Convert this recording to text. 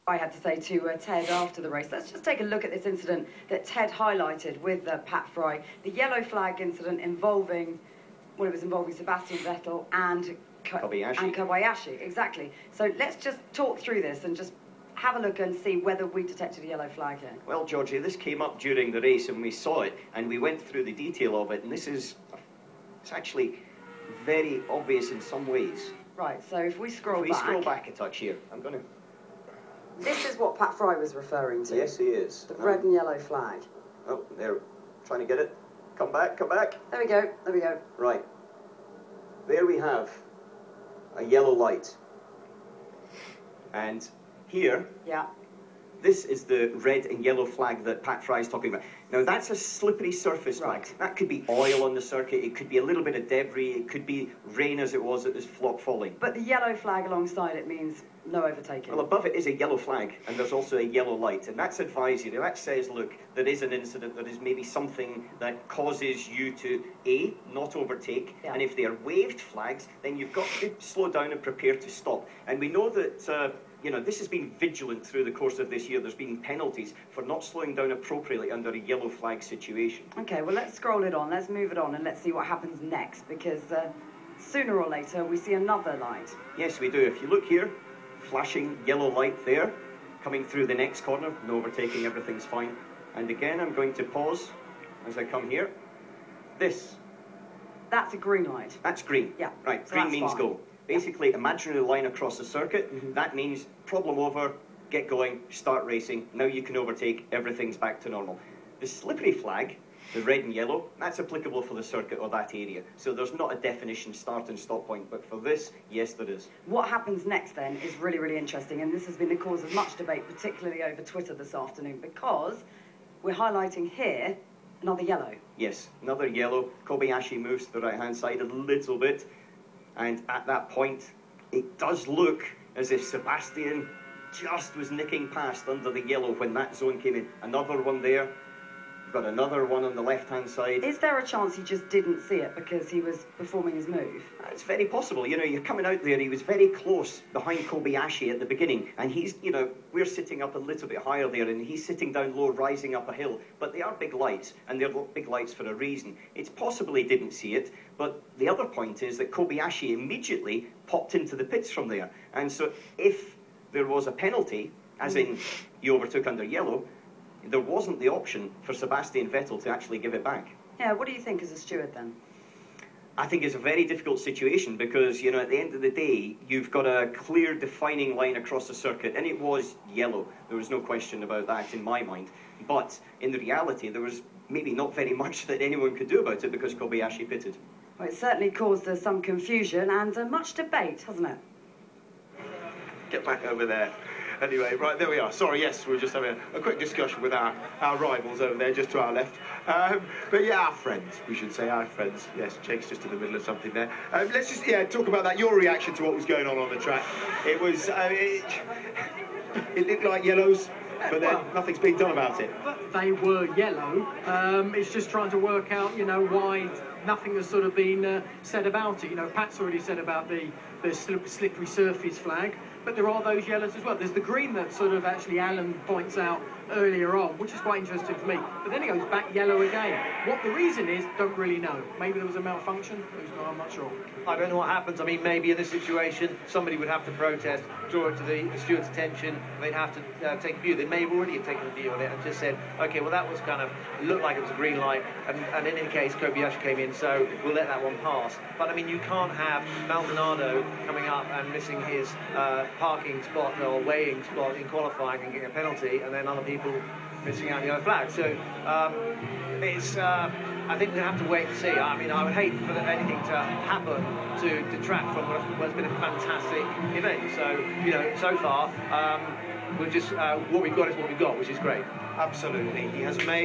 I had to say to Ted after the race. Let's just take a look at this incident that Ted highlighted with Pat Fry. The yellow flag incident involving, well, it was involving Sebastian Vettel and Kobayashi. Exactly. So let's just talk through this and just have a look and see whether we detected a yellow flag here. Well, Georgie, this came up during the race and we saw it and we went through the detail of it, and it's actually very obvious in some ways. Right, so if we scroll back... If we scroll back a touch here, I'm going to... This is what Pat Fry was referring to. Yes, he is. The red and yellow flag. Oh, they're trying to get it. Come back, come back. There we go, there we go. Right. There we have a yellow light. And here, yeah, this is the red and yellow flag that Pat Fry is talking about. Now, that's a slippery surface flag. That could be oil on the circuit, it could be a little bit of debris, it could be rain as it was falling. But the yellow flag alongside it means no overtaking. Well, above it is a yellow flag, and there's also a yellow light, and that's advisory. That says, look, there is an incident, there is maybe something that causes you to, A, not overtake, and if they are waved flags, then you've got to slow down and prepare to stop. And we know that... you know, this has been vigilant through the course of this year. There's been penalties for not slowing down appropriately under a yellow flag situation. Okay, well, let's scroll it on. Let's move it on and let's see what happens next, because sooner or later we see another light. Yes, we do. If you look here, flashing yellow light there, coming through the next corner, no overtaking, everything's fine. And again, I'm going to pause as I come here. That's a green light. That's green. Yeah. Right, so green means fine. Go. Basically, imaginary line across the circuit, that means problem over, get going, start racing, now you can overtake, everything's back to normal. The slippery flag, the red and yellow, that's applicable for the circuit or that area. So there's not a definition start and stop point, but for this, yes there is. What happens next then is really, really interesting, and this has been the cause of much debate, particularly over Twitter this afternoon, because we're highlighting here another yellow. Yes, another yellow. Kobayashi moves to the right-hand side a little bit. And at that point, it does look as if Sebastian just was nicking past under the yellow when that zone came in. Another one there. We've got another one on the left-hand side. Is there a chance he just didn't see it because he was performing his move? It's very possible. You know, you're coming out there, he was very close behind Kobayashi at the beginning, and he's, you know, we're sitting up a little bit higher there, and he's sitting down low, rising up a hill. But they are big lights, and they're big lights for a reason. It's possible he didn't see it, but the other point is that Kobayashi immediately popped into the pits from there. And so if there was a penalty, as in you overtook under yellow, there wasn't the option for Sebastian Vettel to actually give it back. Yeah, what do you think as a steward then? I think it's a very difficult situation because, you know, at the end of the day, you've got a clear defining line across the circuit, and it was yellow. There was no question about that in my mind. But in the reality, there was maybe not very much that anyone could do about it because Kobayashi pitted. Well, it certainly caused some confusion and much debate, hasn't it? Get back over there. Anyway, right, there we are. Sorry, yes, we were just having a quick discussion with our rivals over there, just to our left. But yeah, our friends, we should say our friends. Yes, Jake's just in the middle of something there. Let's just, talk about that, your reaction to what was going on the track. It was, it looked like yellows, but then nothing's being done about it. They were yellow. It's just trying to work out, you know, why nothing has sort of been said about it. You know, Pat's already said about the slippery surface flag, but there are those yellows as well. There's the green that sort of actually Alan points out earlier on, which is quite interesting for me. But then it goes back yellow again. What the reason is, don't really know. Maybe there was a malfunction. I'm not sure. I don't know what happens. I mean, maybe in this situation, somebody would have to protest, draw it to the steward's attention. They'd have to take a view. They may have already taken a view on it and just said, okay, well, that was kind of, looked like it was a green light. And in any case, Kobayashi came in, so we'll let that one pass. But, I mean, you can't have Maldonado coming up and missing his parking spot or weighing spot in qualifying and getting a penalty, and then other people missing out the yellow flag. So it's I think we have to wait and see. I mean, I would hate for anything to happen to detract from what's been a fantastic event. So, you know, so far we've just what we've got is what we've got, which is great. Absolutely, he has made